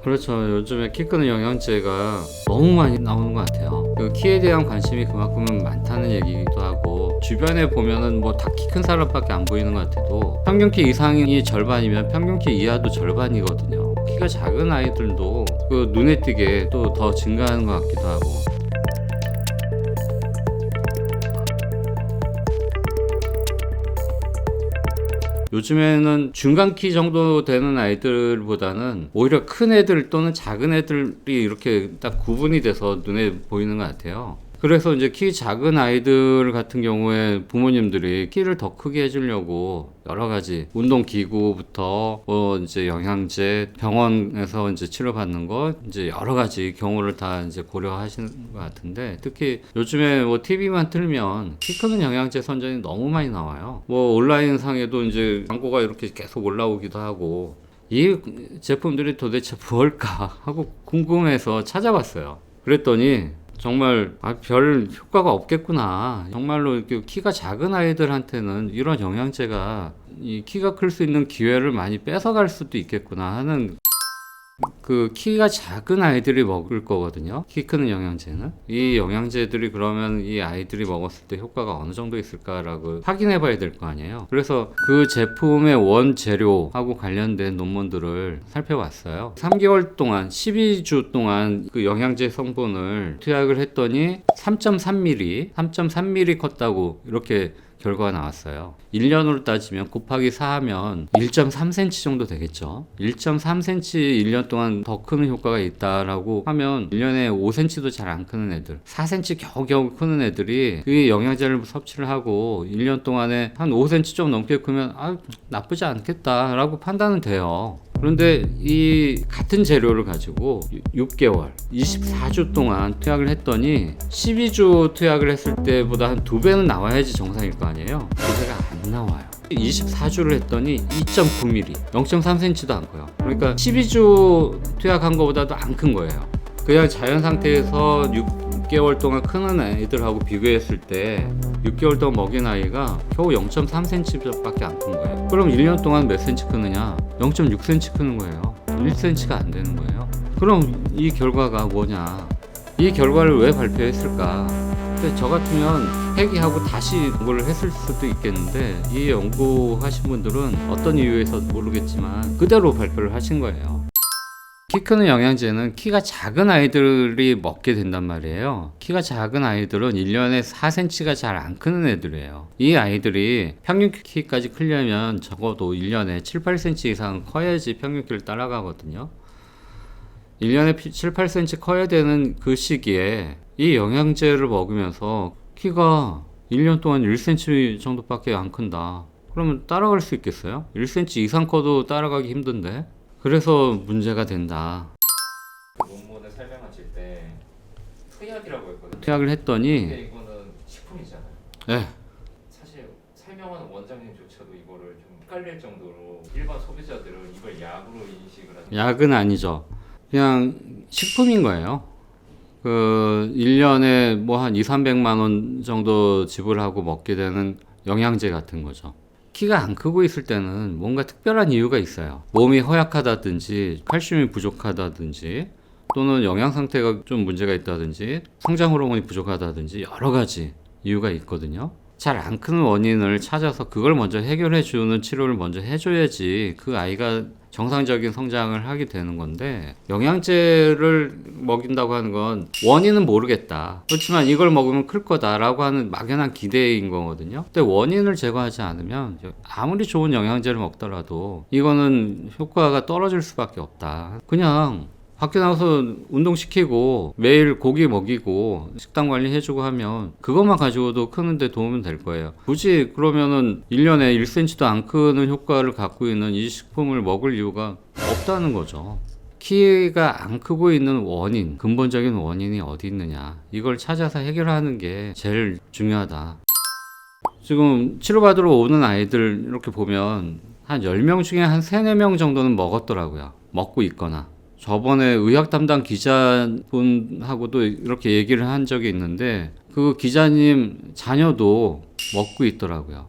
그렇죠. 요즘에 키 크는 영양제가 너무 많이 나오는 것 같아요. 그 키에 대한 관심이 그만큼은 많다는 얘기기도 하고, 주변에 보면은 뭐 다 키 큰 사람밖에 안 보이는 것 같아도 평균 키 이상이 절반이면 평균 키 이하도 절반이거든요. 키가 작은 아이들도 그 눈에 띄게 또 더 증가하는 것 같기도 하고. 요즘에는 중간 키 정도 되는 아이들보다는 오히려 큰 애들 또는 작은 애들이 이렇게 딱 구분이 돼서 눈에 보이는 것 같아요. 그래서 이제 키 작은 아이들 같은 경우에 부모님들이 키를 더 크게 해주려고 여러 가지 운동 기구부터 뭐 이제 영양제, 병원에서 이제 치료받는 거 이제 여러 가지 경우를 다 이제 고려하시는 것 같은데, 특히 요즘에 뭐 TV만 틀면 키 크는 영양제 선전이 너무 많이 나와요. 뭐 온라인 상에도 이제 광고가 이렇게 계속 올라오기도 하고, 이 제품들이 도대체 뭘까 하고 궁금해서 찾아봤어요. 그랬더니 정말 별 효과가 없겠구나. 정말로 이렇게 키가 작은 아이들한테는 이런 영양제가 이 키가 클 수 있는 기회를 많이 뺏어갈 수도 있겠구나 하는, 그 키가 작은 아이들이 먹을 거거든요. 키 크는 영양제는. 이 영양제들이 그러면 이 아이들이 먹었을 때 효과가 어느 정도 있을까라고 확인해 봐야 될 거 아니에요. 그래서 그 제품의 원재료하고 관련된 논문들을 살펴봤어요. 3개월 동안 12주 동안 그 영양제 성분을 투약을 했더니 3.3mm 컸다고 이렇게 결과가 나왔어요. 1년으로 따지면 곱하기 4 하면 1.3cm 정도 되겠죠. 1.3cm 1년 동안 더 크는 효과가 있다라고 하면 1년에 5cm도 잘 안 크는 애들, 4cm 겨우겨우 크는 애들이 그 영양제를 섭취를 하고 1년 동안에 한 5cm 좀 넘게 크면 나쁘지 않겠다라고 판단은 돼요. 그런데 이 같은 재료를 가지고 6개월, 24주 동안 투약을 했더니 12주 투약을 했을 때보다 한 2배는 나와야지 정상일 거 아니에요. 2배가 안 나와요. 24주를 했더니 2.9mm, 0.3cm도 안 커요. 그러니까 12주 투약한 것보다도 안 큰 거예요. 그냥 자연 상태에서 6개월 동안 크는 애들하고 비교했을 때 6개월 동안 먹인 아이가 겨우 0.3cm 밖에 안 큰 거예요. 그럼 1년 동안 몇 cm 크느냐? 0.6cm 크는 거예요. 1cm가 안 되는 거예요. 그럼 이 결과가 뭐냐? 이 결과를 왜 발표했을까? 근데 저 같으면 폐기하고 다시 연구를 했을 수도 있겠는데, 이 연구하신 분들은 어떤 이유에서 모르겠지만 그대로 발표를 하신 거예요. 키 크는 영양제는 키가 작은 아이들이 먹게 된단 말이에요. 키가 작은 아이들은 1년에 4cm가 잘 안 크는 애들이에요. 이 아이들이 평균 키까지 크려면 적어도 1년에 7, 8cm 이상 커야지 평균 키를 따라가거든요. 1년에 7, 8cm 커야 되는 그 시기에 이 영양제를 먹으면서 키가 1년 동안 1cm 정도밖에 안 큰다. 그러면 따라갈 수 있겠어요? 1cm 이상 커도 따라가기 힘든데? 그래서 문제가 된다. 논문을 설명하실 때 투약이라고 했거든요. 투약을 했더니, 근데 이거는 식품이잖아요. 네, 사실 설명하는 원장님조차도 이거를 좀 헷갈릴 정도로 일반 소비자들은 이걸 약으로 인식을 하는. 약은 아니죠. 그냥 식품인 거예요. 그 1년에 뭐 한 2, 300만 원 정도 지불하고 먹게 되는 영양제 같은 거죠. 키가 안 크고 있을 때는 뭔가 특별한 이유가 있어요. 몸이 허약하다든지 칼슘이 부족하다든지 또는 영양 상태가 좀 문제가 있다든지 성장 호르몬이 부족하다든지 여러 가지 이유가 있거든요. 잘 안 크는 원인을 찾아서 그걸 먼저 해결해 주는 치료를 먼저 해줘야지 그 아이가 정상적인 성장을 하게 되는 건데, 영양제를 먹인다고 하는 건 원인은 모르겠다, 그렇지만 이걸 먹으면 클 거다라고 하는 막연한 기대인 거거든요. 근데 원인을 제거하지 않으면 아무리 좋은 영양제를 먹더라도 이거는 효과가 떨어질 수밖에 없다. 그냥 밖에 나가서 운동시키고 매일 고기 먹이고 식단 관리해주고 하면 그것만 가지고도 크는데 도움은 될 거예요. 굳이 그러면은 1년에 1cm도 안 크는 효과를 갖고 있는 이 식품을 먹을 이유가 없다는 거죠. 키가 안 크고 있는 원인, 근본적인 원인이 어디 있느냐, 이걸 찾아서 해결하는 게 제일 중요하다. 지금 치료받으러 오는 아이들 이렇게 보면 한 10명 중에 한 3, 4명 정도는 먹었더라고요. 먹고 있거나. 저번에 의학 담당 기자분하고도 이렇게 얘기를 한 적이 있는데, 그 기자님 자녀도 먹고 있더라고요.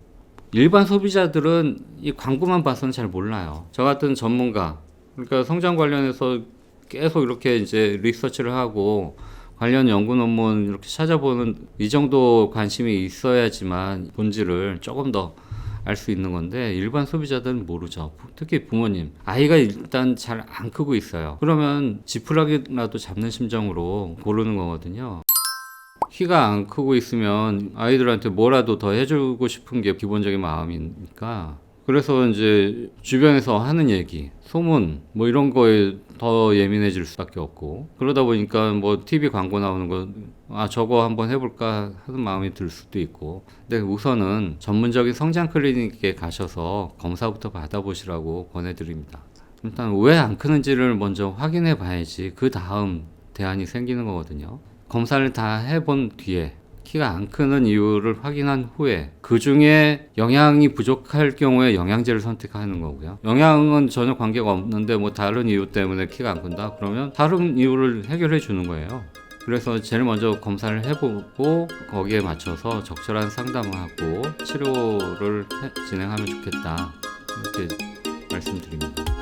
일반 소비자들은 이 광고만 봐서는 잘 몰라요. 저 같은 전문가, 그러니까 성장 관련해서 계속 이렇게 이제 리서치를 하고 관련 연구 논문 이렇게 찾아보는 이 정도 관심이 있어야지만 본질을 조금 더 알 수 있는 건데 일반 소비자들은 모르죠. 특히 부모님, 아이가 일단 잘 안 크고 있어요. 그러면 지푸라기라도 잡는 심정으로 고르는 거거든요. 키가 안 크고 있으면 아이들한테 뭐라도 더 해주고 싶은 게 기본적인 마음이니까, 그래서 이제 주변에서 하는 얘기, 소문 뭐 이런 거에 더 예민해질 수밖에 없고, 그러다 보니까 뭐 TV 광고 나오는 거 저거 한번 해볼까 하는 마음이 들 수도 있고. 근데 우선은 전문적인 성장 클리닉에 가셔서 검사부터 받아보시라고 권해드립니다. 일단 왜 안 크는지를 먼저 확인해 봐야지 그 다음 대안이 생기는 거거든요. 검사를 다 해본 뒤에 키가 안 크는 이유를 확인한 후에 그 중에 영양이 부족할 경우에 영양제를 선택하는 거고요. 영양은 전혀 관계가 없는데 뭐 다른 이유 때문에 키가 안 큰다? 그러면 다른 이유를 해결해 주는 거예요. 그래서 제일 먼저 검사를 해보고 거기에 맞춰서 적절한 상담을 하고 치료를 진행하면 좋겠다, 이렇게 말씀드립니다.